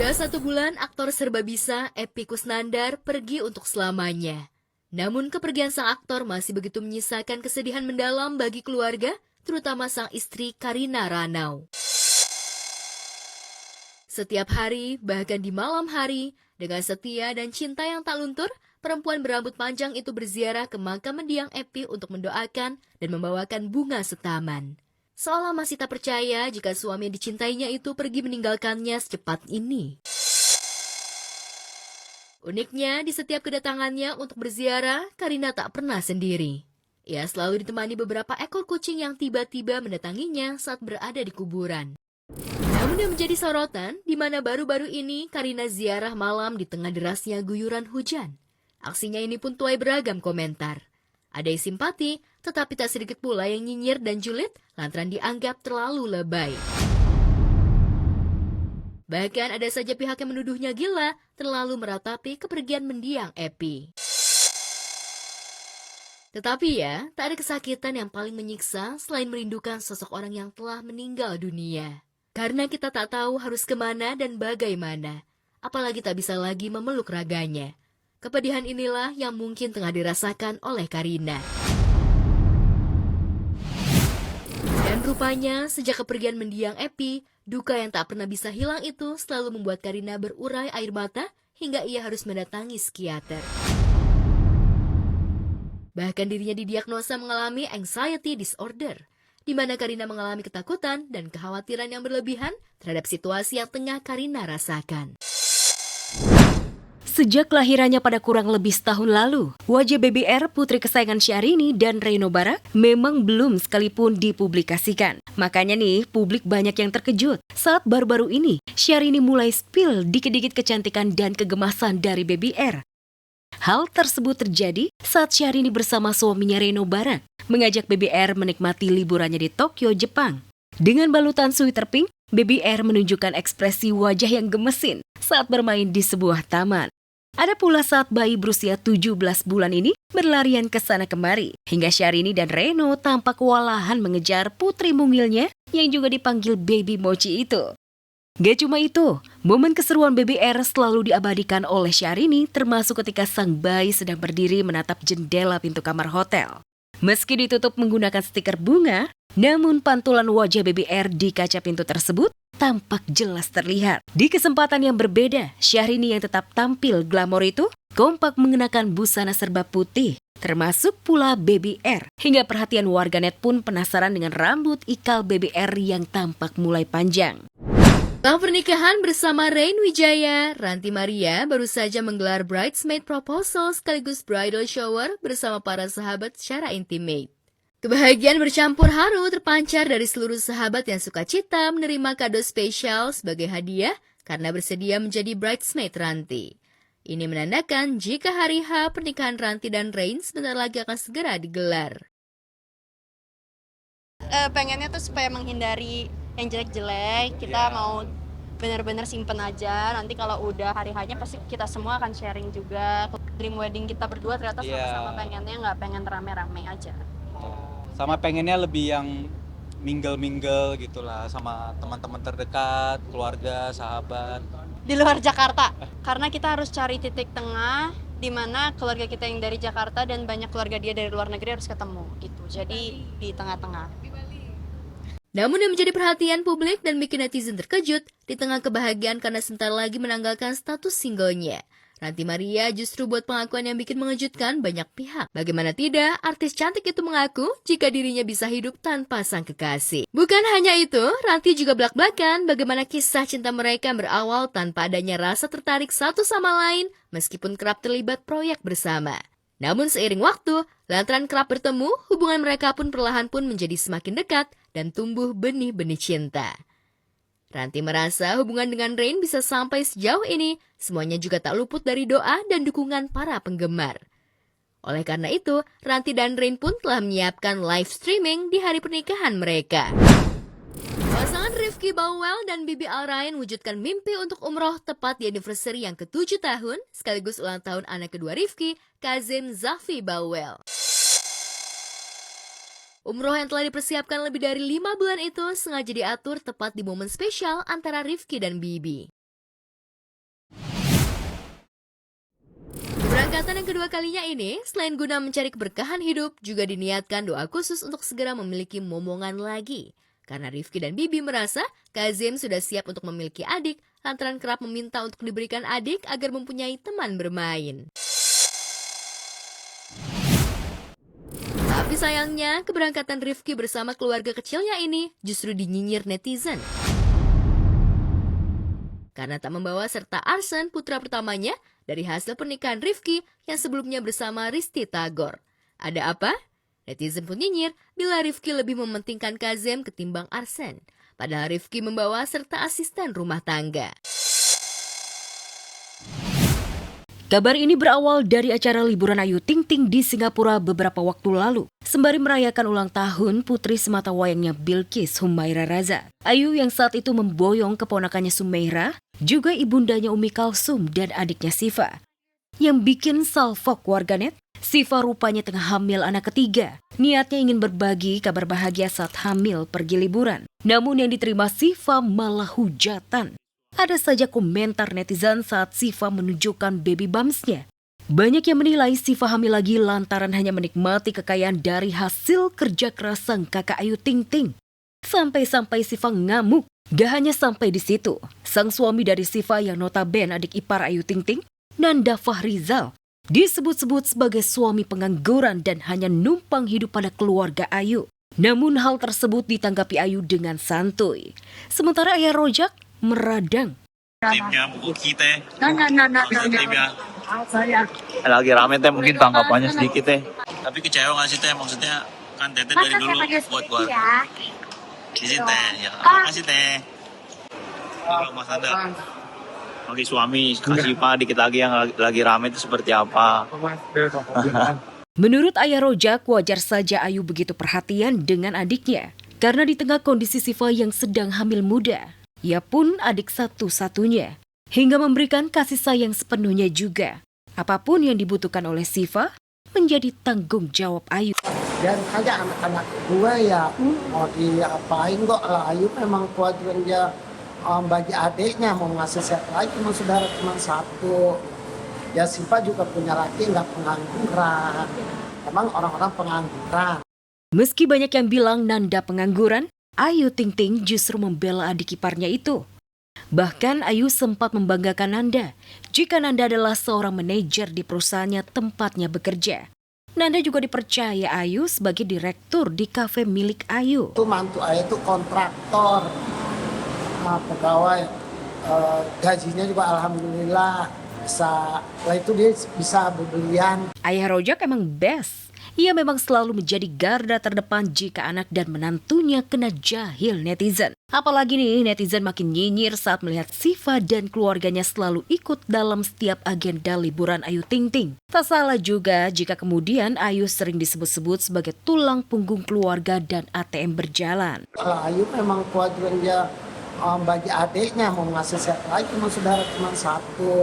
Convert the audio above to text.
Sudah 1 bulan, aktor serba bisa Epy Kusnandar pergi untuk selamanya. Namun kepergian sang aktor masih begitu menyisakan kesedihan mendalam bagi keluarga, terutama sang istri Karina Ranau. Setiap hari, bahkan di malam hari, dengan setia dan cinta yang tak luntur, perempuan berambut panjang itu berziarah ke makam mendiang Epy untuk mendoakan dan membawakan bunga setaman. Seolah masih tak percaya jika suami yang dicintainya itu pergi meninggalkannya secepat ini. Uniknya, di setiap kedatangannya untuk berziarah, Karina tak pernah sendiri. Ia selalu ditemani beberapa ekor kucing yang tiba-tiba mendatanginya saat berada di kuburan. Namun yang menjadi sorotan, di mana baru-baru ini Karina ziarah malam di tengah derasnya guyuran hujan. Aksinya ini pun tuai beragam komentar. Ada yang simpati, tetapi tak sedikit pula yang nyinyir dan julid lantaran dianggap terlalu lebay. Bahkan ada saja pihak yang menuduhnya gila terlalu meratapi kepergian mendiang Epy. Tetapi ya, tak ada kesakitan yang paling menyiksa selain merindukan sosok orang yang telah meninggal dunia. Karena kita tak tahu harus kemana dan bagaimana, apalagi tak bisa lagi memeluk raganya. Kepedihan inilah yang mungkin tengah dirasakan oleh Karina. Dan rupanya, sejak kepergian mendiang Epy, duka yang tak pernah bisa hilang itu selalu membuat Karina berurai air mata hingga ia harus mendatangi psikiater. Bahkan dirinya didiagnosa mengalami anxiety disorder, di mana Karina mengalami ketakutan dan kekhawatiran yang berlebihan terhadap situasi yang tengah Karina rasakan. Sejak kelahirannya pada kurang lebih setahun lalu, wajah BBR putri kesayangan Syahrini dan Reno Barak memang belum sekalipun dipublikasikan. Makanya nih, publik banyak yang terkejut saat baru-baru ini Syahrini mulai spill dikit-dikit kecantikan dan kegemasan dari BBR. Hal tersebut terjadi saat Syahrini bersama suaminya Reno Barak mengajak BBR menikmati liburannya di Tokyo, Jepang. Dengan balutan sweater pink, BBR menunjukkan ekspresi wajah yang gemesin saat bermain di sebuah taman. Ada pula saat bayi berusia 17 bulan ini berlarian ke sana kemari, hingga Syahrini dan Reno tampak kewalahan mengejar putri mungilnya yang juga dipanggil Baby Mochi itu. Gak cuma itu, momen keseruan BBR selalu diabadikan oleh Syahrini termasuk ketika sang bayi sedang berdiri menatap jendela pintu kamar hotel. Meski ditutup menggunakan stiker bunga, namun pantulan wajah BBR di kaca pintu tersebut tampak jelas terlihat. Di kesempatan yang berbeda, Syahrini yang tetap tampil glamor itu kompak mengenakan busana serba putih, termasuk pula BBR. Hingga perhatian warganet pun penasaran dengan rambut ikal BBR yang tampak mulai panjang. Setelah pernikahan bersama Rain Wijaya, Ranti Maria baru saja menggelar bridesmaid proposal sekaligus bridal shower bersama para sahabat secara intimate. Kebahagiaan bercampur haru terpancar dari seluruh sahabat yang suka cita menerima kado spesial sebagai hadiah karena bersedia menjadi bridesmaid Ranti. Ini menandakan jika hari H pernikahan Ranti dan Rain sebentar lagi akan segera digelar. Pengennya tuh supaya menghindari yang jelek-jelek, kita mau benar-benar simpen aja. Nanti kalau udah hari H-nya pasti kita semua akan sharing juga. Dream wedding kita berdua ternyata sama-sama pengennya nggak pengen rame-rame aja. Sama pengennya lebih yang mingle-mingle gitulah sama teman-teman terdekat, keluarga, sahabat. Di luar Jakarta, karena kita harus cari titik tengah di mana keluarga kita yang dari Jakarta dan banyak keluarga dia dari luar negeri harus ketemu gitu. Jadi di tengah-tengah. Namun yang menjadi perhatian publik dan bikin netizen terkejut di tengah kebahagiaan karena sebentar lagi menanggalkan status singlenya. Ranti Maria justru buat pengakuan yang bikin mengejutkan banyak pihak. Bagaimana tidak, artis cantik itu mengaku jika dirinya bisa hidup tanpa sang kekasih. Bukan hanya itu, Ranti juga belak-belakan bagaimana kisah cinta mereka berawal tanpa adanya rasa tertarik satu sama lain meskipun kerap terlibat proyek bersama. Namun seiring waktu, lantaran kerap bertemu, hubungan mereka pun perlahan pun menjadi semakin dekat dan tumbuh benih-benih cinta. Ranti merasa hubungan dengan Rain bisa sampai sejauh ini, semuanya juga tak luput dari doa dan dukungan para penggemar. Oleh karena itu, Ranti dan Rain pun telah menyiapkan live streaming di hari pernikahan mereka. Pasangan Rifky Bauwel dan Bibi Alrain wujudkan mimpi untuk umroh tepat di anniversary yang ke-7 tahun, sekaligus ulang tahun anak kedua Rifky, Kazim Zafi Bauwel. Umroh yang telah dipersiapkan lebih dari 5 bulan itu sengaja diatur tepat di momen spesial antara Rifky dan Bibi. Keberangkatan yang kedua kalinya ini, selain guna mencari keberkahan hidup, juga diniatkan doa khusus untuk segera memiliki momongan lagi. Karena Rifki dan Bibi merasa Kazim sudah siap untuk memiliki adik, lantaran kerap meminta untuk diberikan adik agar mempunyai teman bermain. Tapi sayangnya, keberangkatan Rifki bersama keluarga kecilnya ini justru dinyinyir netizen. Karena tak membawa serta Arsen, putra pertamanya, dari hasil pernikahan Rifki yang sebelumnya bersama Risti Tagor. Ada apa? Netizen pun nyinyir bila Rifki lebih mementingkan Kazem ketimbang Arsen. Padahal Rifki membawa serta asisten rumah tangga. Kabar ini berawal dari acara liburan Ayu Ting Ting di Singapura beberapa waktu lalu. Sembari merayakan ulang tahun putri semata wayangnya Bilqis Humaira Raza. Ayu yang saat itu memboyong keponakannya Sumeira, juga ibundanya Umi Kalsum dan adiknya Siva. Yang bikin salfok warganet, Siva rupanya tengah hamil anak ketiga. Niatnya ingin berbagi kabar bahagia saat hamil pergi liburan. Namun yang diterima Siva malah hujatan. Ada saja komentar netizen saat Siva menunjukkan baby bumps-nya. Banyak yang menilai Siva hamil lagi lantaran hanya menikmati kekayaan dari hasil kerja keras sang kakak Ayu Ting Ting. Sampai-sampai Siva ngamuk. Gak hanya sampai di situ, sang suami dari Siva yang notabene adik ipar Ayu Ting Ting, Nanda Fahrizal, disebut-sebut sebagai suami pengangguran dan hanya numpang hidup pada keluarga Ayu. Namun hal tersebut ditanggapi Ayu dengan santuy. Sementara ayah Rojak meradang. Timnya buku kita timnya lagi rame teh, mungkin tanggapannya sedikit teh, tapi kecewa nggak sih teh? Maksudnya kan teteh dari dulu buat di sini teh ya, makasih teh. Kalau Mas Anda bagi suami kasih pak dikit lagi yang lagi rame itu seperti apa? Menurut ayah Rojak, wajar saja Ayu begitu perhatian dengan adiknya karena di tengah kondisi Siva yang sedang hamil muda. Ia pun adik satu-satunya, hingga memberikan kasih sayang sepenuhnya juga. Apapun yang dibutuhkan oleh Siva, menjadi tanggung jawab Ayu. Dan aja anak-anak gue ya, mau diapain kok lah. Ayu memang kewajiban dia bagi adiknya, mau ngasih siapa lagi, cuma saudara cuma satu. Ya Siva juga punya laki, nggak pengangguran. Emang orang-orang pengangguran. Meski banyak yang bilang Nanda pengangguran, Ayu Ting Ting justru membela adik iparnya itu. Bahkan Ayu sempat membanggakan Nanda jika Nanda adalah seorang manajer di perusahaannya tempatnya bekerja. Nanda juga dipercaya Ayu sebagai direktur di kafe milik Ayu. Itu mantu Ayu itu kontraktor, pegawai, gajinya juga alhamdulillah bisa. Lah itu dia bisa berbelian. Ayah Rojak emang best. Ia memang selalu menjadi garda terdepan jika anak dan menantunya kena jahil netizen. Apalagi nih netizen makin nyinyir saat melihat Siva dan keluarganya selalu ikut dalam setiap agenda liburan Ayu Ting Ting. Tak salah juga jika kemudian Ayu sering disebut-sebut sebagai tulang punggung keluarga dan ATM berjalan. Kalau Ayu memang kewajiban dia bagi adiknya, mau ngasih siapa lagi, cuma saudara cuma satu.